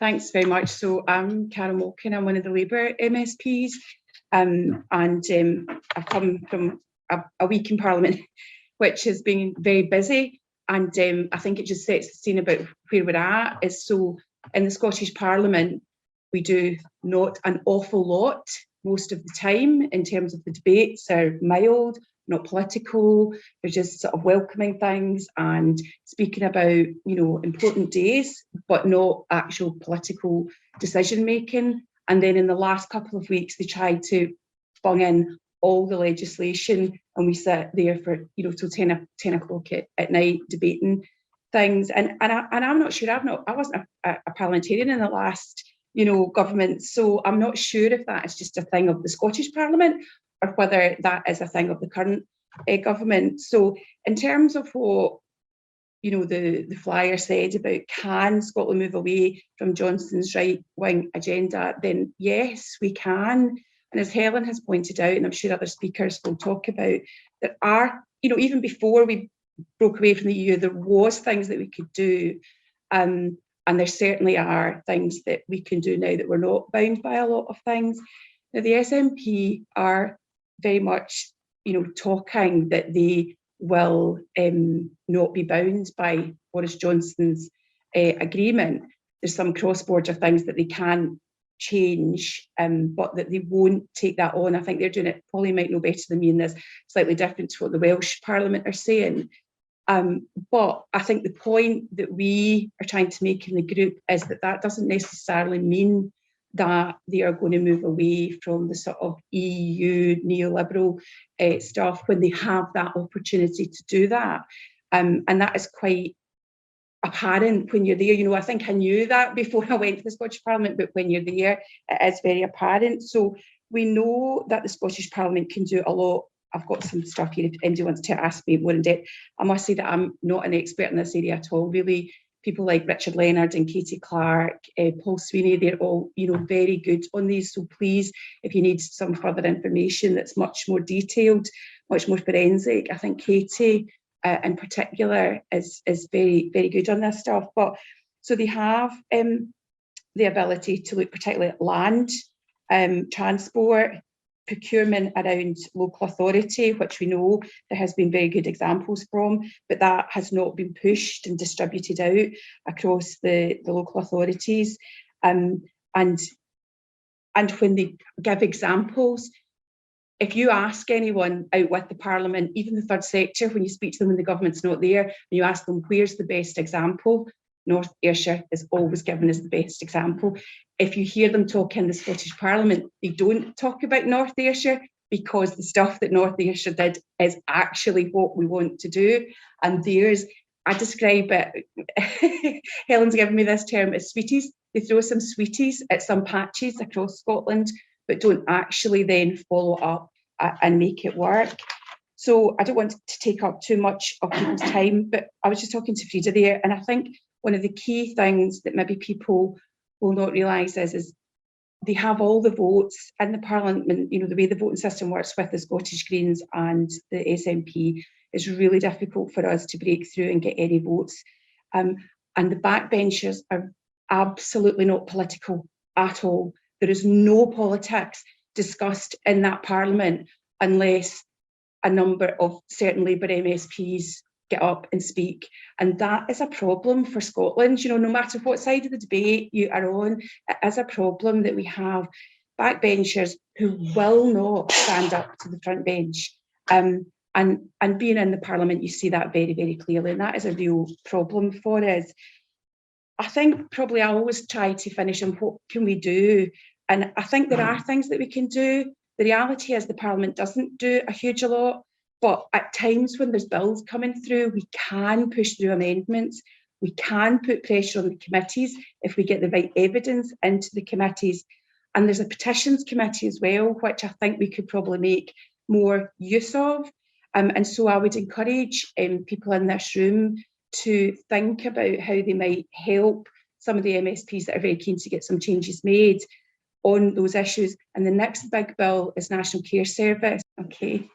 Thanks very much. So I'm Carole Mochan, I'm one of the Labour MSPs, and I've come from a week in Parliament, which has been very busy, and I think it just sets the scene about where we're at. Is so in the Scottish Parliament, we do not an awful lot most of the time in terms of the debates are mild, not political. They're just sort of welcoming things and speaking about, important days, but not actual political decision making. And then in the last couple of weeks, they tried to bung in all the legislation, and we sat there for till 10 o'clock at night debating things. And I'm not sure. I wasn't a parliamentarian in the last government, so I'm not sure if that is just a thing of the Scottish Parliament or whether that is a thing of the current government. So in terms of what the flyer said about can Scotland move away from Johnson's right-wing agenda, then yes, we can. And as Helen has pointed out, and I'm sure other speakers will talk about, there are, even before we broke away from the EU, there was things that we could do. And there certainly are things that we can do now that we're not bound by a lot of things. Now, the SNP are very much, talking that they will not be bound by Boris Johnson's agreement. There's some cross-border things that they can change, but that they won't take that on. I think they're doing it, Polly might know better than me in this, slightly different to what the Welsh Parliament are saying. But I think the point that we are trying to make in the group is that doesn't necessarily mean that they are going to move away from the sort of EU neoliberal stuff when they have that opportunity to do that. And that is quite apparent when you're there. I think I knew that before I went to the Scottish Parliament, but when you're there, it is very apparent. So we know that the Scottish Parliament can do a lot. I've got some stuff here if anybody wants to ask me more in depth. I must say that I'm not an expert in this area at all, really. People like Richard Leonard and Katie Clark, Paul Sweeney, they're all, very good on these. So please, if you need some further information that's much more detailed, much more forensic, I think Katie in particular is very, very good on this stuff. But so they have the ability to look particularly at land, transport, procurement around local authority, which we know there has been very good examples from, but that has not been pushed and distributed out across the local authorities. And when they give examples, if you ask anyone out with the Parliament, even the third sector, when you speak to them when the government's not there, and you ask them where's the best example, North Ayrshire is always given as the best example. If you hear them talk in the Scottish Parliament, they don't talk about North Ayrshire because the stuff that North Ayrshire did is actually what we want to do. And I describe it, Helen's given me this term, as sweeties. They throw some sweeties at some patches across Scotland, but don't actually then follow up and make it work. So I don't want to take up too much of people's time, but I was just talking to Frida there, and I think one of the key things that maybe people will not realise is they have all the votes in the Parliament. The way the voting system works with the Scottish Greens and the SNP is really difficult for us to break through and get any votes. And the backbenchers are absolutely not political at all. There is no politics discussed in that Parliament unless a number of certain Labour MSPs get up and speak, and that is a problem for Scotland. No matter what side of the debate you are on, it is a problem that we have backbenchers who will not stand up to the front bench. And being in the Parliament, you see that very, very clearly, and that is a real problem for us. I think probably I always try to finish on what can we do, and I think there are things that we can do. The reality is the Parliament doesn't do a huge lot. But at times when there's bills coming through, we can push through amendments. We can put pressure on the committees if we get the right evidence into the committees. And there's a petitions committee as well, which I think we could probably make more use of. And so I would encourage people in this room to think about how they might help some of the MSPs that are very keen to get some changes made on those issues. And the next big bill is National Care Service. Okay.